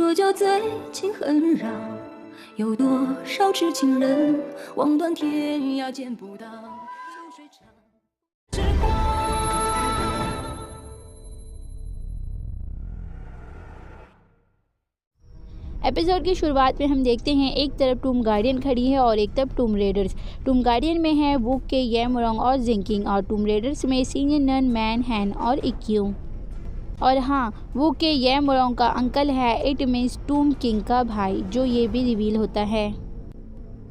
说就最近很绕，有多少痴情人望断天涯见不到，秋水长之光。एपिसोड की शुरुआत में हम देखते हैं एक तरफ टूम गार्डियन खड़ी है और एक तरफ टूम रेडर्स। टूम गार्डियन में है वुक के येमोरोंग और जिंकिंग और टूम रेडर्स में सीनियर नन मैन हैन और इक्यू। और हाँ, वुक के येमोरोंग का अंकल है, इट मीन्स टूम किंग का भाई, जो ये भी रिवील होता है।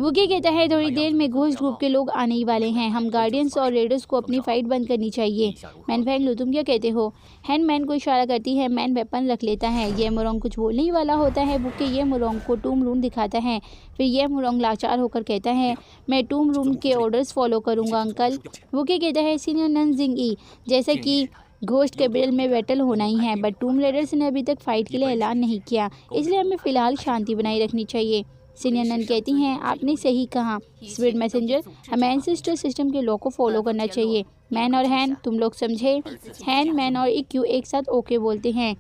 वुकी कहता है थोड़ी देर में घोस्ट ग्रुप के लोग आने ही वाले हैं, हम गार्डियंस और रेडर्स को अपनी फाइट बंद करनी चाहिए। मैन फेंग लू, तुम क्या कहते हो? हैन मैन को इशारा करती है, मैन वेपन रख लेता है। येमोरोंग कुछ बोलने ही वाला होता है, वुकी येमोरोंग को टूम रूम दिखाता है। फिर येमोरोंग लाचार होकर कहता है, मैं टूम रूम के ऑर्डर्स फॉलो करूँगा अंकल। वुकी कहता है सीनियर नन जिंगी, जैसा कि घोस्ट कैपिटल में बैटल होना ही है, बट टूम रेडर्स ने अभी तक फाइट के लिए ऐलान नहीं किया, इसलिए हमें फ़िलहाल शांति बनाए रखनी चाहिए। सीनियर नन कहती हैं, आपने सही कहा स्पिरिट मैसेंजर, हमें एंसेस्टर सिस्टम के लॉ को फॉलो करना चाहिए। मैन और हैन, तुम लोग समझे? हैन, मैन और इक्यू एक साथ ओके बोलते हैं।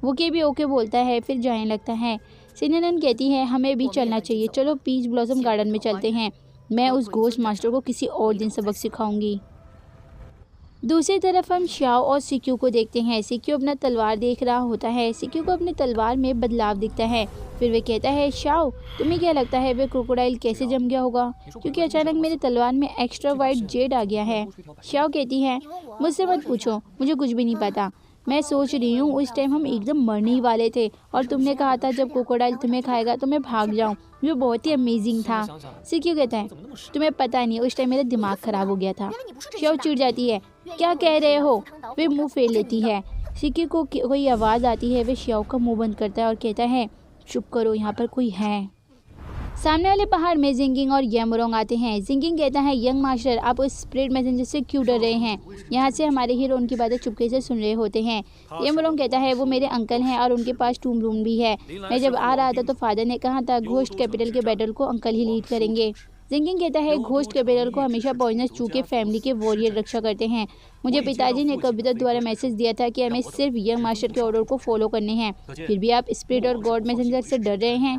वुकी भी ओके बोलता है, फिर जाने लगता है। सीनियर नन कहती है, हमें भी चलना चाहिए, चलो पीच ब्लॉसम गार्डन में चलते हैं, मैं उस घोस्ट मास्टर को किसी और दिन सबक सिखाऊंगी। दूसरी तरफ हम शाओ और सिक्यू को देखते हैं। सिक्यू अपना तलवार देख रहा होता है। सिक्यू को अपनी तलवार में बदलाव दिखता है। फिर वे कहता है, शाओ तुम्हें क्या लगता है वे क्रोकोडाइल कैसे जम गया होगा, क्योंकि अचानक मेरे तलवार में एक्स्ट्रा वाइट जेड आ गया है। शाओ कहती है, मुझसे मत पूछो, मुझे कुछ भी नहीं पता, मैं सोच रही हूँ उस टाइम हम एकदम मरने ही वाले थे और तुमने कहा था जब क्रोकोडाइल तुम्हें खाएगा तो मैं भाग जाऊँ, जो बहुत ही अमेजिंग था। सिक्यू कहता है, तुम्हें पता नहीं उस टाइम मेरा दिमाग खराब हो गया था। शाओ चिढ़ जाती है, क्या कह रहे हो? वे मुंह फेर लेती है। सिक्यू को कोई आवाज़ आती है, वे शाओ का मुंह बंद करता है और कहता है, चुप करो, यहाँ पर कोई है। सामने वाले पहाड़ में जिंगिंग और येमोरोंग आते हैं। जिंगिंग कहता है, यंग मास्टर आप उस स्पिरिट मैसेंजर से क्यों डर रहे हैं? यहाँ से हमारे हीरो उनकी बातें चुपके से सुन रहे होते हैं। येमोरोंग कहता है, वो मेरे अंकल हैं और उनके पास टूम रूम भी है। मैं जब आ रहा था तो फादर ने कहा था घोस्ट कैपिटल के बैटल को अंकल ही लीड करेंगे। जिंगिंग कहता है, घोस्ट कैपिटल को हमेशा पॉइजनस चू के फैमिली के वॉरियर रक्षा करते हैं। मुझे पिताजी ने कविता द्वारा मैसेज दिया था कि हमें सिर्फ यंग मास्टर के ऑर्डर को फॉलो करने हैं, फिर भी आप स्पिरिट और गॉड मैसेंजर से डर रहे हैं।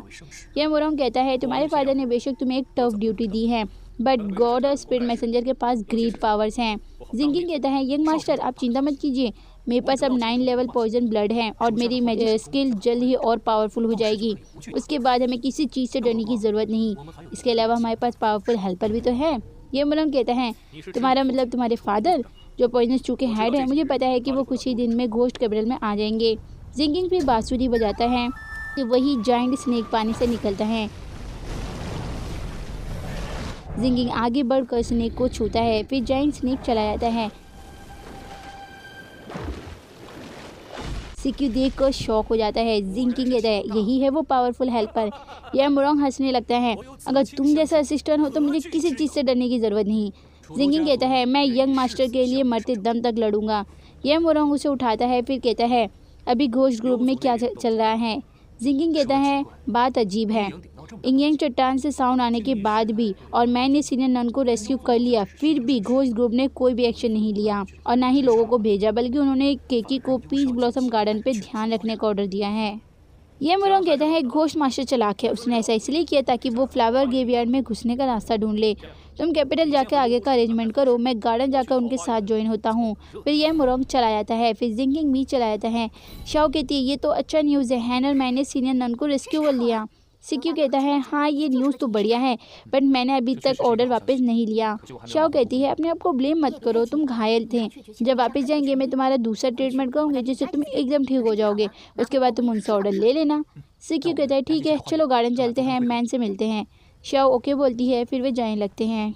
येमोरोंग कहता है, तुम्हारे फादर ने बेशक तुम्हें एक टफ ड्यूटी दी है, बट गॉड और स्पिरिट मैसेंजर के पास ग्रेट पावर्स हैं। जिंगिंग कहता है, यंग मास्टर आप चिंता मत कीजिए, मेरे पास अब 9 लेवल पॉइजन ब्लड है और मेरी मैजिक स्किल जल्द ही और पावरफुल हो जाएगी। उसके बाद हमें किसी चीज़ से डरने की ज़रूरत नहीं। इसके अलावा हमारे पास पावरफुल हेल्पर भी तो है। येमोरोंग कहता है, तुम्हारा मतलब तुम्हारे फादर जो पॉइजनस चू के हेड है, मुझे पता है कि वो कुछ ही दिन में घोस्ट कैपिटल में आ जाएंगे। जिंगिंग भी बांसुरी बजाता है कि वही जाइंट स्नेक पानी से निकलता है। जिंगिंग आगे बढ़कर स्नेक को छूता है, फिर जाइंट स्नेक चला जाता है। सिक्यू देख कर शॉक हो जाता है। जिंकिंग कहता है, यही है वो पावरफुल हेल्पर। येमोरोंग हंसने लगता है, अगर तुम जैसा असिस्टेंट हो तो मुझे किसी चीज़ से डरने की ज़रूरत नहीं। जिंकिंग कहता है, मैं यंग मास्टर के लिए मरते दम तक लड़ूंगा। येमोरोंग उसे उठाता है, फिर कहता है, अभी घोस्ट ग्रुप में क्या चल रहा है? जिंकिंग कहता है, बात अजीब है, इंगयंग चट्टान से साउंड आने के बाद भी और मैंने सीनियर नन को रेस्क्यू कर लिया, फिर भी घोस्ट ग्रुप ने कोई भी एक्शन नहीं लिया और ना ही लोगों को भेजा, बल्कि उन्होंने केकी को पीच ब्लॉसम गार्डन पे ध्यान रखने का ऑर्डर दिया है। येमोरोंग कहता है, घोस्ट मास्टर चालाक है, उसने ऐसा इसलिए किया ताकि वो फ्लावर ग्रेवयार्ड में घुसने का रास्ता ढूंढ ले। तुम कैपिटल जाकर आगे का अरेंजमेंट करो, मैं गार्डन जाकर उनके साथ ज्वाइन होता हूँ। फिर येमोरोंग चला जाता है, फिर जिंकिंग भी चला जाता है। शाओ कहती है, ये तो अच्छा न्यूज़ है, हैन और मैंने सीनियर नन को रेस्क्यू कर लिया। सिक्यू कहता है, हाँ ये न्यूज़ तो बढ़िया है, बट मैंने अभी तक ऑर्डर वापस नहीं लिया। शाओ कहती है, अपने आप को ब्लेम मत करो, तुम घायल थे, जब वापस जाएंगे मैं तुम्हारा दूसरा ट्रीटमेंट करूँगी जिससे तुम एकदम ठीक हो जाओगे, उसके बाद तुम उनसे ऑर्डर ले लेना। सिक्यू कहता है, ठीक है चलो गार्डन चलते हैं, मैन से मिलते हैं। शाओ ओके बोलती है, फिर वे जाने लगते हैं।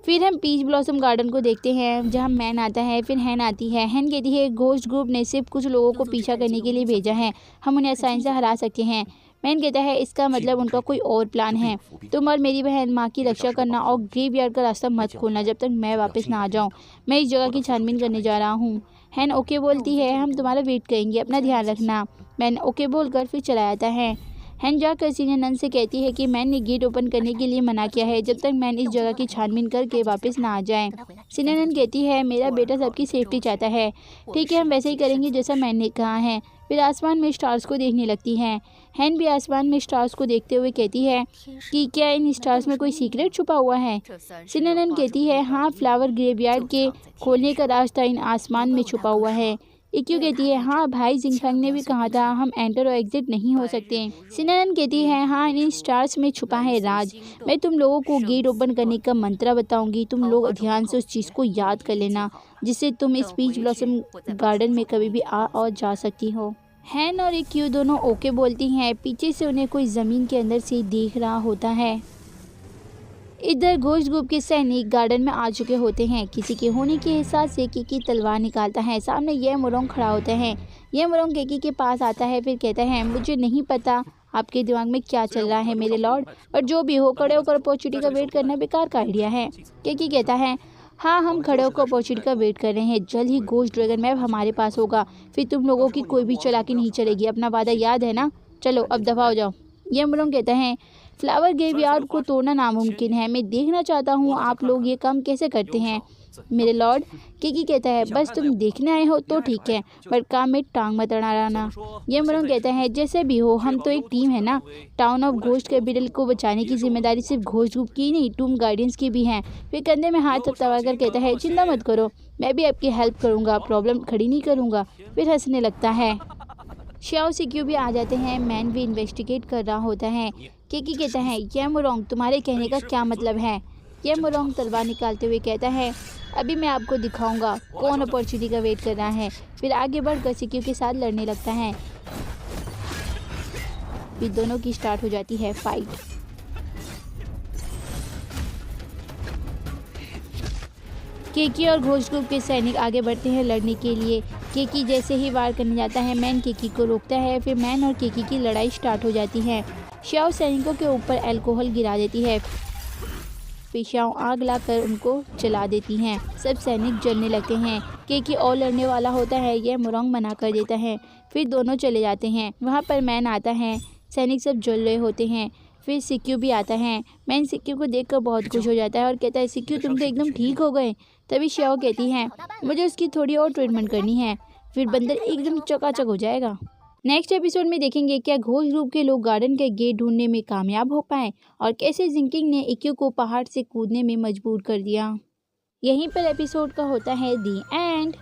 फिर हम पीच ब्लॉसम गार्डन को देखते हैं, जहाँ मैन आता है, फिर हैन आती है। हैन कहती है, घोस्ट ग्रुप ने सिर्फ कुछ लोगों को पीछा करने के लिए भेजा है, हम उन्हें आसानी से हरा सकते हैं। मैन कहता है, इसका मतलब उनका कोई और प्लान है। तुम और मेरी बहन माँ की रक्षा करना और ग्रेवयार्ड का रास्ता मत खोलना जब तक मैं वापस ना आ जाऊँ। मैं इस जगह की छानबीन करने जा रहा हूँ। हैन ओके बोलती है, हम तुम्हारा वेट करेंगे, अपना ध्यान रखना। मैन ओके बोलकर फिर चला जाता है। हैन जाकर सीनियर नन से कहती है कि मैन ने गेट ओपन करने के लिए मना किया है जब तक मैन इस जगह की छानबीन करके वापस ना आ जाए। सीनियर नन कहती है मेरा बेटा सबकी सेफ्टी चाहता है। ठीक है, हम वैसे ही करेंगे जैसा मैन ने कहा है। फिर आसमान में स्टार्स को देखने लगती हैं। हैन भी आसमान में स्टार्स को देखते हुए कहती है कि क्या इन स्टार्स में कोई सीक्रेट छुपा हुआ है। सीनियर नन कहती है हाँ, फ्लावर ग्रेवयार्ड के खोलने का रास्ता इन आसमान में छुपा हुआ है। इक्यू कहती है हाँ भाई, जिंगफेंग ने भी कहा था हम एंटर और एग्जिट नहीं हो सकते। सिनानन कहती है हाँ, इन स्टार्स में छुपा है राज। मैं तुम लोगों को गेट ओपन करने का मंत्र बताऊंगी, तुम लोग ध्यान से उस चीज़ को याद कर लेना जिससे तुम इस पीच ब्लॉसम गार्डन में कभी भी आ और जा सकती हो। हैन और इक्यू दोनों ओके बोलती हैं। पीछे से उन्हें कोई ज़मीन के अंदर से देख रहा होता है। इधर घोस्ट ग्रुप के सैनिक गार्डन में आ चुके होते हैं। किसी के होने के एहसास से केकी तलवार निकालता है। सामने ये मोरोंग खड़ा होता है। ये मोरोंग केकी के पास आता है, फिर कहता है मुझे नहीं पता आपके दिमाग में क्या चल रहा है मेरे लॉर्ड, पर जो भी हो खड़े होकर अपॉर्चुनिटी का वेट करना बेकार का आइडिया है। केकी कहता है हाँ, हम खड़े होकर अपॉर्चुनिटी का वेट कर रहे हैं। जल्द ही घोस्ट ड्रैगन मैप हमारे पास होगा, फिर तुम लोगों की कोई भी चालाकी नहीं चलेगी। अपना वादा याद है ना? चलो अब दफा हो जाओ। ये मोरोंग कहता है फ्लावर ग्रेवयार्ड को तोड़ना नामुमकिन है। मैं देखना चाहता हूँ आप लोग ये काम कैसे करते हैं मेरे लॉर्ड। केकी कहता है बस तुम देखने आए हो तो ठीक है, पर काम में टांग मत अड़ाना। ये मोरोंग कहता है जैसे भी हो हम तो एक टीम है ना। टाउन ऑफ घोस्ट कैपिटल को बचाने की जिम्मेदारी सिर्फ घोस्ट ग्रुप की नहीं, टूम गार्डियंस की भी है। फिर कंधे में हाथ थपथपाकर कहता है चिंता मत करो, मैं भी आपकी हेल्प करूँगा, प्रॉब्लम खड़ी नहीं करूँगा। फिर हंसने लगता है। श्याओ सिक्यू भी आ जाते हैं। मैन भी इन्वेस्टिगेट कर रहा होता है। केकी कहता है ये मोरोंग तुम्हारे कहने का क्या मतलब है। ये मोरोंग तलवार निकालते हुए कहता है अभी मैं आपको दिखाऊंगा कौन अपॉर्चुनिटी का वेट कर रहा है। फिर आगे बढ़कर सिक्यू के साथ लड़ने लगता है। फिर दोनों की स्टार्ट हो जाती है फाइट। केकी और घोस्ट ग्रुप के सैनिक आगे बढ़ते हैं लड़ने के लिए। केकी जैसे ही वार करने जाता है, मैन केकी को रोकता है। फिर मैन और केकी की लड़ाई स्टार्ट हो जाती है। श्याओ सैनिकों के ऊपर अल्कोहल गिरा देती है। फिर श्याओ आग लाकर उनको जला देती हैं। सब सैनिक जलने लगते हैं। केकी और लड़ने वाला होता है, यह मोरोंग मना कर देता है। फिर दोनों चले जाते हैं। वहाँ पर मैन आता है। सैनिक सब जल रहे होते हैं। फिर सिक्यू भी आता है। मैन सिक्यू को देखकर बहुत खुश हो जाता है और कहता है सिक्यू तुम तो एकदम ठीक हो गए। तभी श्याओ कहती है मुझे उसकी थोड़ी और ट्रीटमेंट करनी है, फिर बंदर एकदम चकाचक हो जाएगा। नेक्स्ट एपिसोड में देखेंगे क्या घोस्ट ग्रुप के लोग गार्डन के गेट ढूंढने में कामयाब हो पाए और कैसे जिंकिंग ने इक्यू को पहाड़ से कूदने में मजबूर कर दिया। यहीं पर एपिसोड का होता है दी एंड।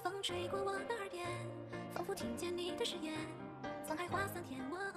风吹过我的耳边，仿佛听见你的誓言。沧海化桑田，我